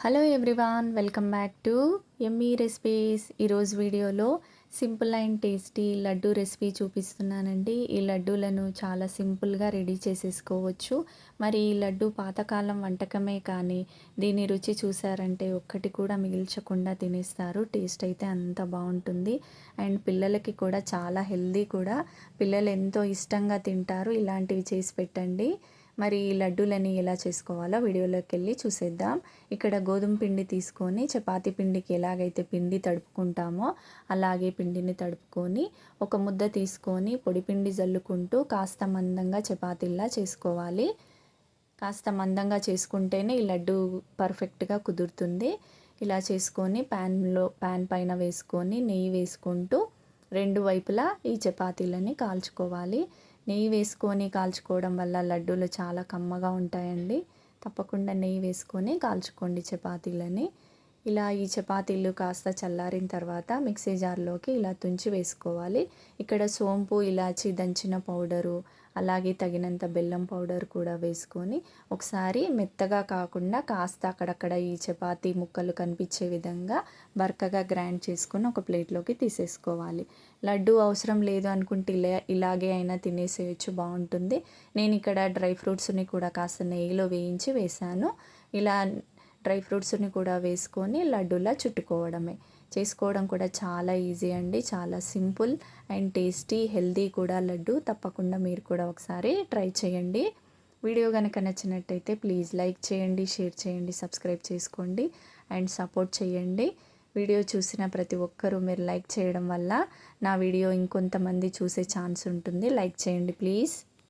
Hello everyone, welcome back to yummy recipes. ఈరోజు వీడియోలో simple and tasty laddu recipe చూపిస్తున్నానండి. ఈ లడ్డూలను చాలా సింపుల్గా రెడీ చేసేసుకోవచ్చు. మరి ఈ లడ్డు పాతకాలం వంటకమే కానీ దీని రుచి చూసారంటే ఒక్కటి కూడా మిగిల్చకుండా తినేస్తారు. టేస్ట్ అయితే అంత బాగుంటుంది అండ్ పిల్లలకి కూడా చాలా హెల్దీ కూడా. పిల్లలు ఎంతో ఇష్టంగా తింటారు. ఇలాంటివి చేసి పెట్టండి. మరి ఈ లడ్డూలని ఎలా చేసుకోవాలో వీడియోలోకి వెళ్ళి చూసేద్దాం. ఇక్కడ గోధుమ పిండి తీసుకొని చపాతీ పిండికి ఎలాగైతే పిండి తడుపుకుంటామో అలాగే పిండిని తడుపుకొని ఒక ముద్ద తీసుకొని పొడి పిండి జల్లుకుంటూ కాస్త మందంగా చపాతీలా చేసుకోవాలి. కాస్త మందంగా చేసుకుంటేనే ఈ లడ్డు పర్ఫెక్ట్గా కుదురుతుంది. ఇలా చేసుకొని ప్యాన్ పైన వేసుకొని నెయ్యి వేసుకుంటూ రెండు వైపులా ఈ చపాతీలని కాల్చుకోవాలి. నెయ్యి వేసుకొని కాల్చుకోవడం వల్ల లడ్డూలు చాలా కమ్మగా ఉంటాయండి. తప్పకుండా నెయ్యి వేసుకొని కాల్చుకోండి చపాతీలని. ఇలా ఈ చపాతీలు కాస్త చల్లారిన తర్వాత మిక్సీ జార్లోకి ఇలా తుంచి వేసుకోవాలి. ఇక్కడ సోంపు, ఇలాచి దంచిన పౌడరు, అలాగే తగినంత బెల్లం పౌడర్ కూడా వేసుకొని ఒకసారి మెత్తగా కాకుండా కాస్త అక్కడక్కడ ఈ చపాతీ ముక్కలు కనిపించే విధంగా బరకగా గ్రైండ్ చేసుకొని ఒక ప్లేట్లోకి తీసేసుకోవాలి. లడ్డు అవసరం లేదు అనుకుంటే ఇలాగే అయినా తినేసేయచ్చు, బాగుంటుంది. నేను ఇక్కడ డ్రై ఫ్రూట్స్ని కూడా కాస్త నెయ్యిలో వేయించి వేశాను. ఇలా డ్రై ఫ్రూట్స్ని కూడా వేసుకొని లడ్డూలా చుట్టుకోవడమే. చేసుకోవడం కూడా చాలా ఈజీ అండి, చాలా సింపుల్ అండ్ టేస్టీ, హెల్దీ కూడా లడ్డు. తప్పకుండా మీరు కూడా ఒకసారి ట్రై చేయండి. వీడియో కనుక నచ్చినట్టయితే ప్లీజ్ లైక్ చేయండి, షేర్ చేయండి, సబ్స్క్రైబ్ చేసుకోండి అండ్ సపోర్ట్ చేయండి. వీడియో చూసిన ప్రతి ఒక్కరూ మీరు లైక్ చేయడం వల్ల నా వీడియో ఇంకొంతమంది చూసే ఛాన్స్ ఉంటుంది. లైక్ చేయండి ప్లీజ్.